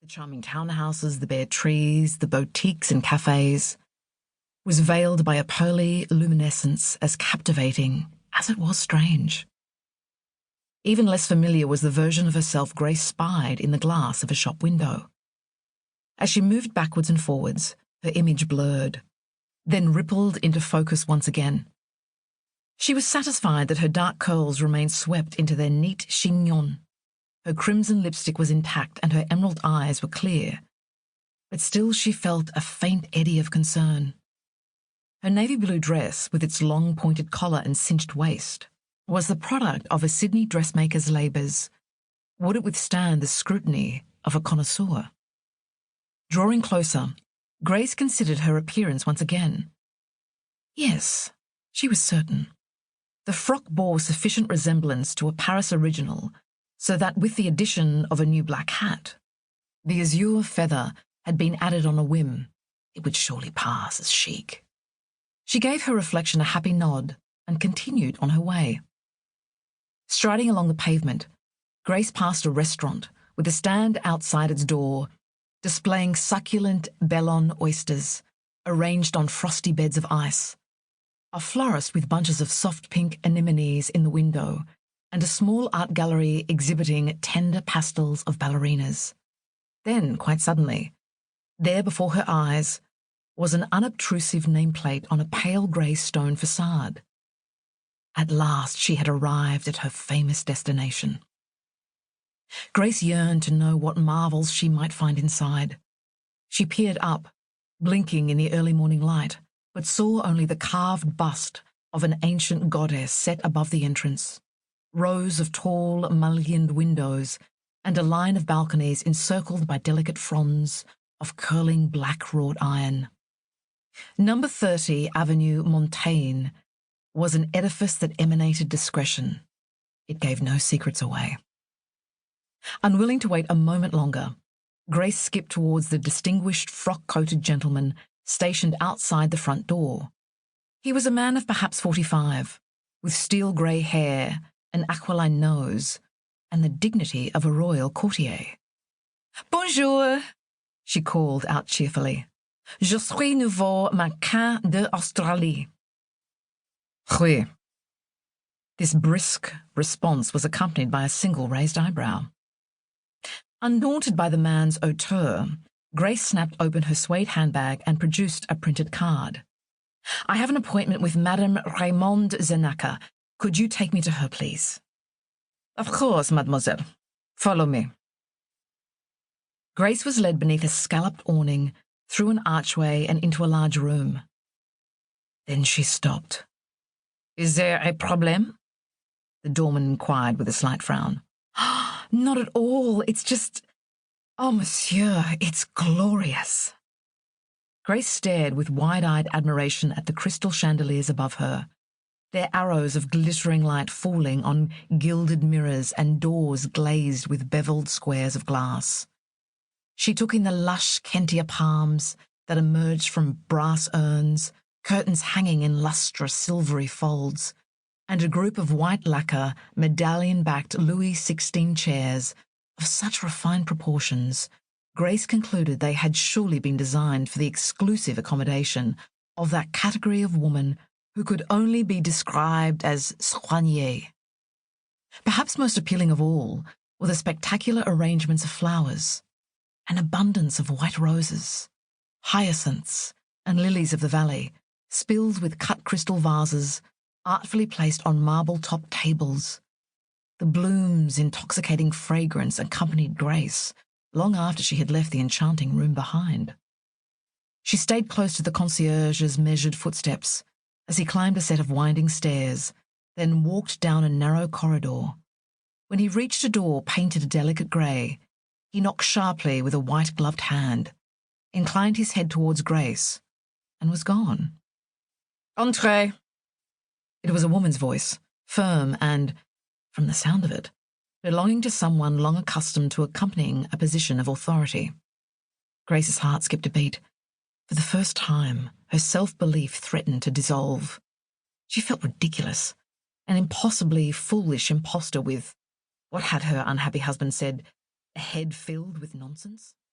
The charming townhouses, the bare trees, the boutiques and cafes, was veiled by a pearly luminescence as captivating as it was strange. Even less familiar was the version of herself Grace spied in the glass of a shop window. As she moved backwards and forwards, her image blurred, then rippled into focus once again. She was satisfied that her dark curls remained swept into their neat chignon. Her crimson lipstick was intact and her emerald eyes were clear, but still she felt a faint eddy of concern. Her navy blue dress, with its long pointed collar and cinched waist, was the product of a Sydney dressmaker's labours. Would it withstand the scrutiny of a connoisseur? Drawing closer, Grace considered her appearance once again. Yes, she was certain. The frock bore sufficient resemblance to a Paris original, so that with the addition of a new black hat, the azure feather had been added on a whim. It would surely pass as chic. She gave her reflection a happy nod and continued on her way. Striding along the pavement, Grace passed a restaurant with a stand outside its door displaying succulent Bellon oysters arranged on frosty beds of ice, a florist with bunches of soft pink anemones in the window, and a small art gallery exhibiting tender pastels of ballerinas. Then, quite suddenly, there before her eyes was an unobtrusive nameplate on a pale grey stone facade. At last she had arrived at her famous destination. Grace yearned to know what marvels she might find inside. She peered up, blinking in the early morning light, but saw only the carved bust of an ancient goddess set above the entrance, rows of tall, mullioned windows, and a line of balconies encircled by delicate fronds of curling black wrought iron. Number 30 Avenue Montaigne was an edifice that emanated discretion. It gave no secrets away. Unwilling to wait a moment longer, Grace skipped towards the distinguished frock-coated gentleman stationed outside the front door. He was a man of perhaps 45, with steel grey hair, an aquiline nose, and the dignity of a royal courtier. "Bonjour," she called out cheerfully. "Je suis nouveau mannequin d'Australie." "Oui." This brisk response was accompanied by a single raised eyebrow. Undaunted by the man's hauteur, Grace snapped open her suede handbag and produced a printed card. "I have an appointment with Madame Raymonde Zenaka. Could you take me to her, please?" "Of course, mademoiselle. Follow me." Grace was led beneath a scalloped awning, through an archway and into a large room. Then she stopped. "Is there a problème?" the doorman inquired with a slight frown. "Not at all. It's just... Oh, monsieur, it's glorious." Grace stared with wide-eyed admiration at the crystal chandeliers above her, their arrows of glittering light falling on gilded mirrors and doors glazed with beveled squares of glass. She took in the lush Kentia palms that emerged from brass urns, curtains hanging in lustrous silvery folds, and a group of white lacquer, medallion-backed Louis XVI chairs of such refined proportions, Grace concluded they had surely been designed for the exclusive accommodation of that category of woman who could only be described as soignée. Perhaps most appealing of all were the spectacular arrangements of flowers, an abundance of white roses, hyacinths, and lilies of the valley, spilled with cut crystal vases, artfully placed on marble-topped tables. The bloom's intoxicating fragrance accompanied Grace long after she had left the enchanting room behind. She stayed close to the concierge's measured footsteps as he climbed a set of winding stairs, then walked down a narrow corridor. When he reached a door painted a delicate grey, he knocked sharply with a white-gloved hand, inclined his head towards Grace, and was gone. "Entrez." It was a woman's voice, firm and, from the sound of it, belonging to someone long accustomed to accompanying a position of authority. Grace's heart skipped a beat. For the first time, her self-belief threatened to dissolve. She felt ridiculous, an impossibly foolish impostor with, what had her unhappy husband said, a head filled with nonsense?